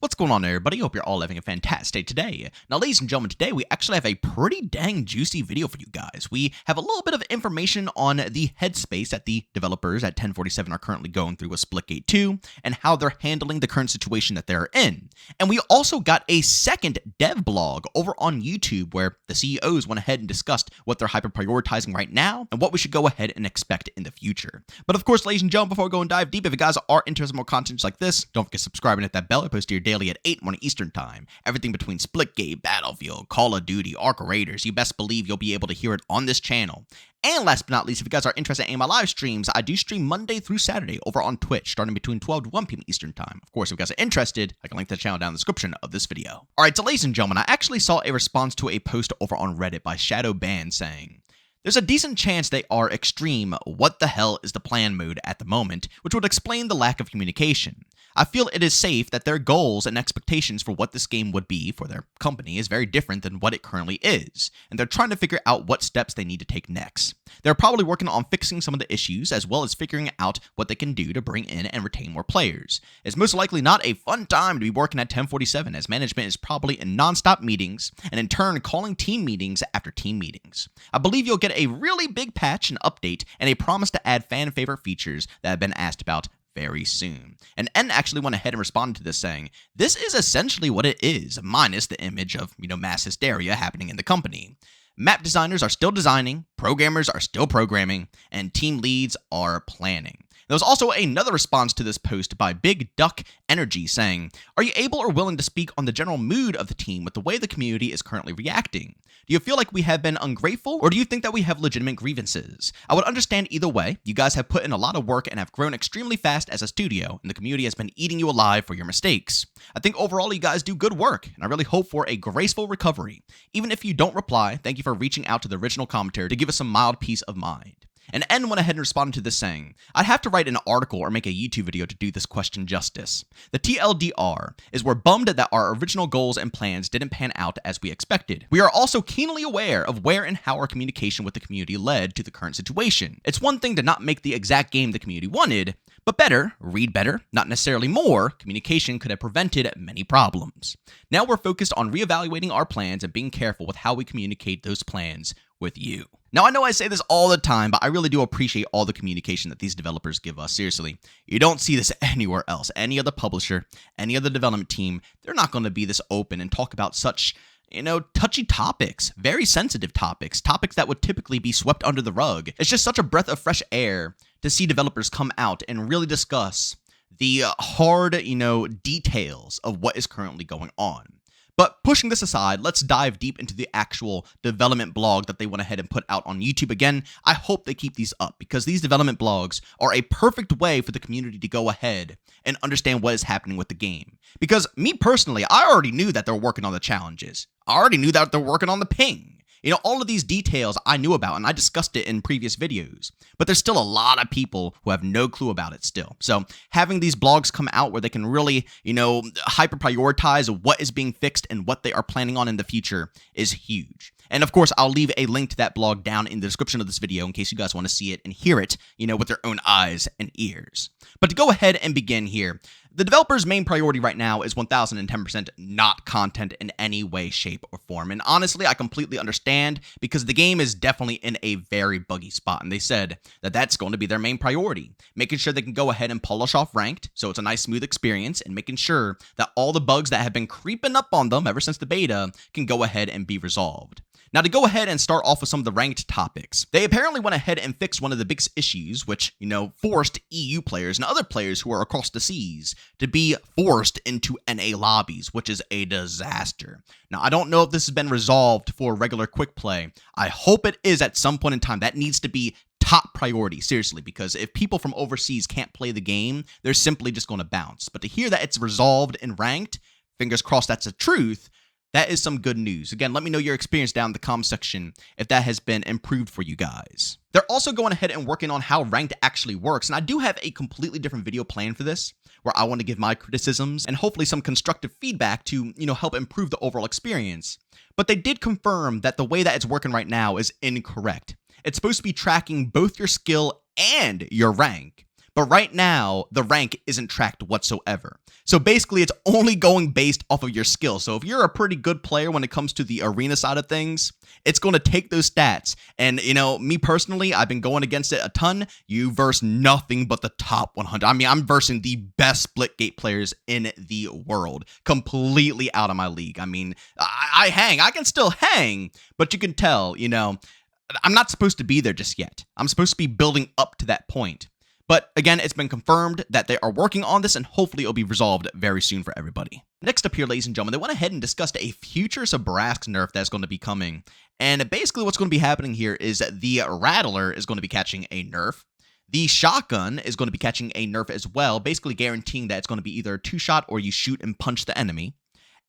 What's going on, everybody? Hope you're all having a fantastic day today. Now, ladies and gentlemen, today we actually have a pretty dang juicy video for you guys. We have a little bit of information on the headspace that the developers at 1047 are currently going through with Splitgate 2 and how they're handling the current situation that they're in. And we also got a second dev blog over on YouTube where the CEOs went ahead and discussed what they're hyper-prioritizing right now and what we should go ahead and expect in the future. But of course, ladies and gentlemen, before we go and dive deep, if you guys are interested in more content like this, don't forget to subscribe and hit that bell. I post here daily at 8 morning Eastern time. Everything between Splitgate, Battlefield, Call of Duty, Arc Raiders, you best believe you'll be able to hear it on this channel. And last but not least, if you guys are interested in my live streams, I do stream Monday through Saturday over on Twitch, starting between 12 to 1 p.m. Eastern time. Of course, if you guys are interested, I can link to the channel down in the description of this video. Alright, so ladies and gentlemen, I actually saw a response to a post over on Reddit by JbowenDaMan saying, "There's a decent chance they are extreme what the hell is the plan mode at the moment, which would explain the lack of communication. I feel it is safe that their goals and expectations for what this game would be for their company is very different than what it currently is, and they're trying to figure out what steps they need to take next. They're probably working on fixing some of the issues as well as figuring out what they can do to bring in and retain more players. It's most likely not a fun time to be working at 1047 as management is probably in non-stop meetings and in turn calling team meetings after team meetings. I believe you'll get a really big patch and update and a promise to add fan favorite features that have been asked about very soon." And N actually went ahead and responded to this saying, "This is essentially what it is, minus the image of, mass hysteria happening in the company. Map designers are still designing, programmers are still programming, and team leads are planning." There was also another response to this post by Big Duck Energy saying, "Are you able or willing to speak on the general mood of the team with the way the community is currently reacting? Do you feel like we have been ungrateful, or do you think that we have legitimate grievances? I would understand either way. You guys have put in a lot of work and have grown extremely fast as a studio, and the community has been eating you alive for your mistakes. I think overall you guys do good work, and I really hope for a graceful recovery. Even if you don't reply, thank you for reaching out to the original commenter to give us some mild peace of mind." And N went ahead and responded to this saying, "I'd have to write an article or make a YouTube video to do this question justice. The TLDR is we're bummed that our original goals and plans didn't pan out as we expected. We are also keenly aware of where and how our communication with the community led to the current situation. It's one thing to not make the exact game the community wanted, but better, read better, not necessarily more, communication could have prevented many problems. Now we're focused on reevaluating our plans and being careful with how we communicate those plans with you." Now, I know I say this all the time, but I really do appreciate all the communication that these developers give us. Seriously, you don't see this anywhere else. Any other publisher, any other development team, they're not going to be this open and talk about such, touchy topics, very sensitive topics that would typically be swept under the rug. It's just such a breath of fresh air to see developers come out and really discuss the hard, details of what is currently going on. But pushing this aside, let's dive deep into the actual development blog that they went ahead and put out on YouTube. Again, I hope they keep these up because these development blogs are a perfect way for the community to go ahead and understand what is happening with the game. Because me personally, I already knew that they're working on the challenges. I already knew that they're working on the ping. All of these details I knew about, and I discussed it in previous videos, but there's still a lot of people who have no clue about it still. So having these blogs come out where they can really, hyper-prioritize what is being fixed and what they are planning on in the future is huge. And of course, I'll leave a link to that blog down in the description of this video in case you guys want to see it and hear it, with their own eyes and ears. But to go ahead and begin here, the developer's main priority right now is 1010% not content in any way, shape, or form. And honestly, I completely understand because the game is definitely in a very buggy spot. And they said that that's going to be their main priority, making sure they can go ahead and polish off ranked so it's a nice smooth experience and making sure that all the bugs that have been creeping up on them ever since the beta can go ahead and be resolved. Now, to go ahead and start off with some of the ranked topics, they apparently went ahead and fixed one of the biggest issues, which, forced EU players and other players who are across the seas to be forced into NA lobbies, which is a disaster. Now, I don't know if this has been resolved for regular quick play. I hope it is at some point in time. That needs to be top priority, seriously, because if people from overseas can't play the game, they're simply just going to bounce. But to hear that it's resolved in ranked, fingers crossed that's the truth, that is some good news. Again, let me know your experience down in the comments section if that has been improved for you guys. They're also going ahead and working on how ranked actually works, and I do have a completely different video planned for this, where I want to give my criticisms and hopefully some constructive feedback to, help improve the overall experience. But they did confirm that the way that it's working right now is incorrect. It's supposed to be tracking both your skill and your rank. But right now, the rank isn't tracked whatsoever. So basically, it's only going based off of your skill. So if you're a pretty good player when it comes to the arena side of things, it's going to take those stats. And, me personally, I've been going against it a ton. You verse nothing but the top 100. I mean, I'm versing the best Splitgate players in the world, completely out of my league. I mean, I hang. I can still hang, but you can tell, I'm not supposed to be there just yet. I'm supposed to be building up to that point. But again, it's been confirmed that they are working on this, and hopefully it'll be resolved very soon for everybody. Next up here, ladies and gentlemen, they went ahead and discussed a future Sabrask nerf that's going to be coming. And basically what's going to be happening here is the Rattler is going to be catching a nerf. The shotgun is going to be catching a nerf as well, basically guaranteeing that it's going to be either a 2-shot or you shoot and punch the enemy.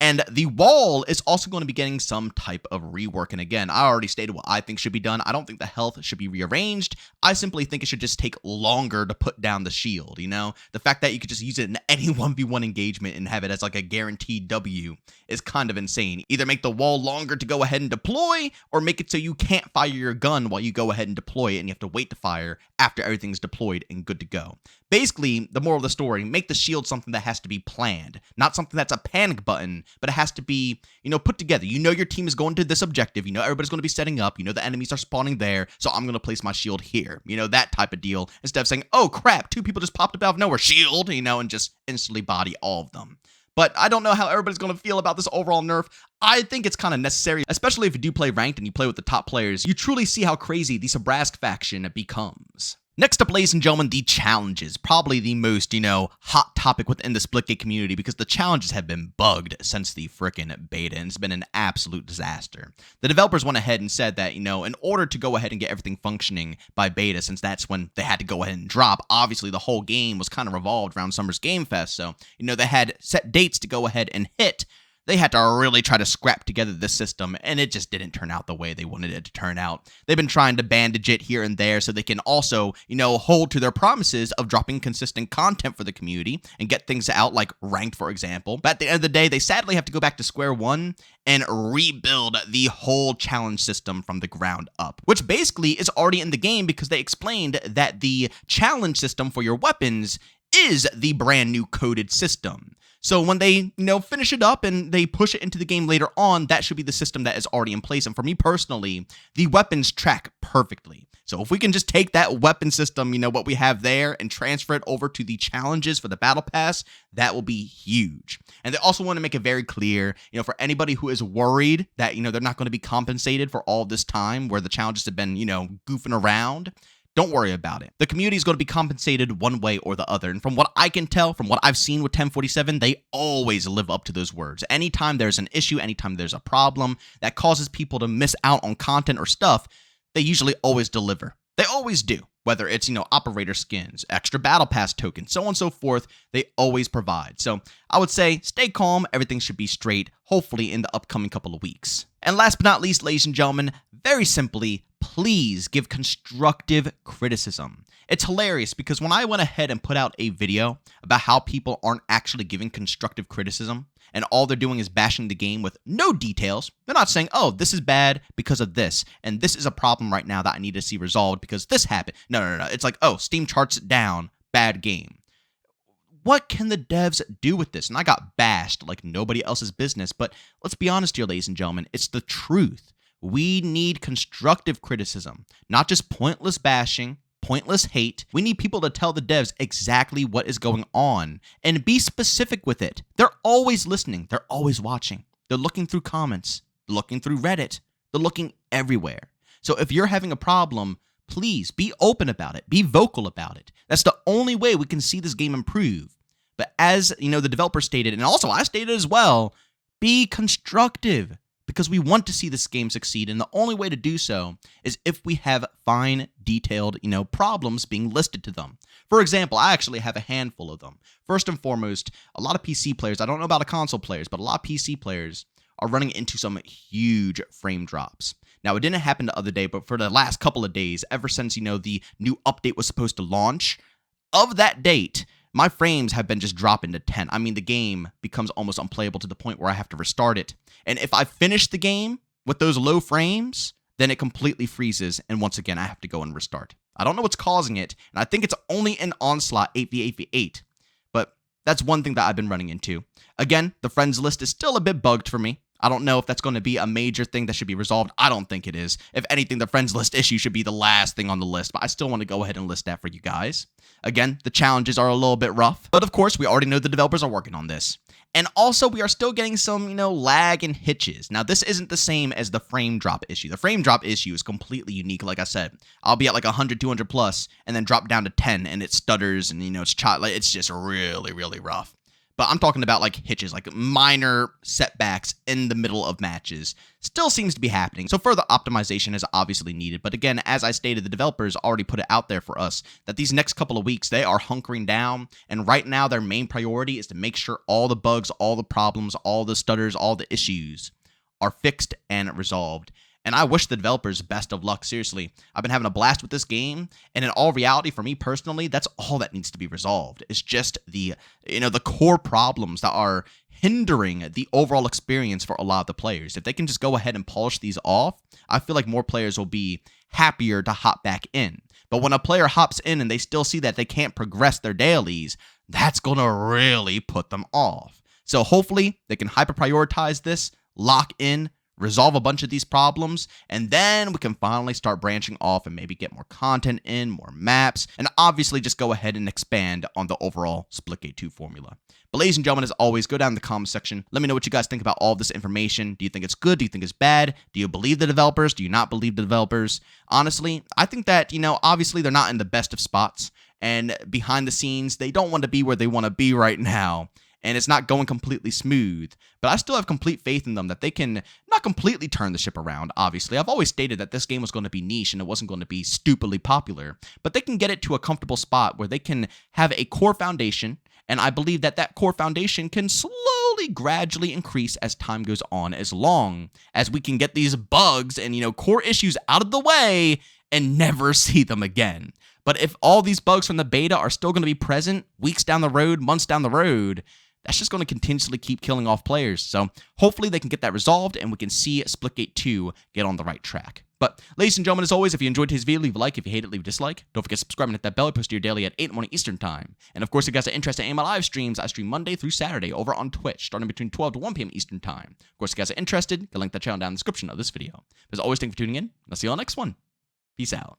And the wall is also going to be getting some type of rework. And again, I already stated what I think should be done. I don't think the health should be rearranged. I simply think it should just take longer to put down the shield, The fact that you could just use it in any 1v1 engagement and have it as like a guaranteed W is kind of insane. Either make the wall longer to go ahead and deploy, or make it so you can't fire your gun while you go ahead and deploy it and you have to wait to fire after everything's deployed and good to go. Basically, the moral of the story, make the shield something that has to be planned, not something that's a panic button, but it has to be, put together. Your team is going to this objective. Everybody's going to be setting up. The enemies are spawning there, so I'm going to place my shield here. That type of deal, instead of saying, oh crap, 2 people just popped up out of nowhere, shield, and just instantly body all of them. But I don't know how everybody's going to feel about this overall nerf. I think it's kind of necessary, especially if you do play ranked and you play with the top players. You truly see how crazy the Sabrask faction becomes. Next up, ladies and gentlemen, the challenges. Probably the most, hot topic within the Splitgate community, because the challenges have been bugged since the frickin' beta, and it's been an absolute disaster. The developers went ahead and said that, in order to go ahead and get everything functioning by beta, since that's when they had to go ahead and drop, obviously the whole game was kind of revolved around Summer's Game Fest, so, they had set dates to go ahead and hit. They had to really try to scrap together this system, and it just didn't turn out the way they wanted it to turn out. They've been trying to bandage it here and there so they can also, hold to their promises of dropping consistent content for the community and get things out like ranked, for example. But at the end of the day, they sadly have to go back to square one and rebuild the whole challenge system from the ground up, which basically is already in the game because they explained that the challenge system for your weapons is the brand new coded system. So when they, finish it up and they push it into the game later on, that should be the system that is already in place. And for me personally, the weapons track perfectly. So if we can just take that weapon system, what we have there, and transfer it over to the challenges for the battle pass, that will be huge. And they also want to make it very clear, for anybody who is worried that, they're not going to be compensated for all this time where the challenges have been, goofing around. Don't worry about it. The community is going to be compensated one way or the other. And from what I can tell, from what I've seen with 1047, they always live up to those words. Anytime there's an issue, anytime there's a problem that causes people to miss out on content or stuff, they usually always deliver. They always do. Whether it's, operator skins, extra battle pass tokens, so on and so forth, they always provide. So I would say stay calm. Everything should be straight, hopefully in the upcoming couple of weeks. And last but not least, ladies and gentlemen, very simply, please give constructive criticism. It's hilarious because when I went ahead and put out a video about how people aren't actually giving constructive criticism and all they're doing is bashing the game with no details, they're not saying, oh, this is bad because of this, and this is a problem right now that I need to see resolved because this happened. No. It's like, oh, Steam charts it down, bad game. What can the devs do with this? And I got bashed like nobody else's business, but let's be honest here, ladies and gentlemen, it's the truth. We need constructive criticism, not just pointless bashing, pointless hate. We need people to tell the devs exactly what is going on and be specific with it. They're always listening. They're always watching. They're looking through comments. They're looking through Reddit. They're looking everywhere. So if you're having a problem, please be open about it. Be vocal about it. That's the only way we can see this game improve. But as, the developer stated, and also I stated as well, be constructive. Because we want to see this game succeed, and the only way to do so is if we have fine, detailed, problems being listed to them. For example, I actually have a handful of them. First and foremost, a lot of PC players, I don't know about the console players, but a lot of PC players are running into some huge frame drops. Now, it didn't happen the other day, but for the last couple of days, ever since, the new update was supposed to launch, of that date, my frames have been just dropping to 10. I mean, the game becomes almost unplayable to the point where I have to restart it. And if I finish the game with those low frames, then it completely freezes, and once again, I have to go and restart. I don't know what's causing it, and I think it's only in Onslaught 8v8v8. But that's one thing that I've been running into. Again, the friends list is still a bit bugged for me. I don't know if that's going to be a major thing that should be resolved. I don't think it is. If anything, the friends list issue should be the last thing on the list, but I still want to go ahead and list that for you guys. Again, the challenges are a little bit rough, but of course, we already know the developers are working on this. And also, we are still getting some, lag and hitches. Now, this isn't the same as the frame drop issue. The frame drop issue is completely unique. Like I said, I'll be at like 100, 200 plus, and then drop down to 10, and it stutters, and it's just really, really rough. But I'm talking about like hitches, like minor setbacks in the middle of matches. Still seems to be happening. So further optimization is obviously needed. But again, as I stated, the developers already put it out there for us that these next couple of weeks, they are hunkering down. And right now, their main priority is to make sure all the bugs, all the problems, all the stutters, all the issues are fixed and resolved. And I wish the developers best of luck, seriously. I've been having a blast with this game, and in all reality, for me personally, that's all that needs to be resolved. It's just the core problems that are hindering the overall experience for a lot of the players. If they can just go ahead and polish these off, I feel like more players will be happier to hop back in. But when a player hops in and they still see that they can't progress their dailies, that's going to really put them off. So hopefully, they can hyper-prioritize this, lock in, resolve a bunch of these problems, and then we can finally start branching off and maybe get more content in, more maps, and obviously just go ahead and expand on the overall Splitgate 2 formula. But ladies and gentlemen, as always, go down in the comment section. Let me know what you guys think about all of this information. Do you think it's good? Do you think it's bad? Do you believe the developers? Do you not believe the developers? Honestly, I think that, obviously they're not in the best of spots, and behind the scenes, they don't want to be where they want to be right now. And it's not going completely smooth, but I still have complete faith in them that they can not completely turn the ship around, obviously. I've always stated that this game was going to be niche and it wasn't going to be stupidly popular, but they can get it to a comfortable spot where they can have a core foundation, and I believe that that core foundation can slowly, gradually increase as time goes on, as long as we can get these bugs and, core issues out of the way and never see them again. But if all these bugs from the beta are still going to be present weeks down the road, months down the road, that's just going to continuously keep killing off players. So hopefully they can get that resolved and we can see Splitgate 2 get on the right track. But ladies and gentlemen, as always, if you enjoyed today's video, leave a like. If you hate it, leave a dislike. Don't forget to subscribe and hit that bell. I post your daily at 8 in the morning Eastern time. And of course, if you guys are interested in my live streams, I stream Monday through Saturday over on Twitch, starting between 12 to 1 p.m. Eastern time. Of course, if you guys are interested, you can link that channel down in the description of this video. As always, thank you for tuning in. I'll see you on the next one. Peace out.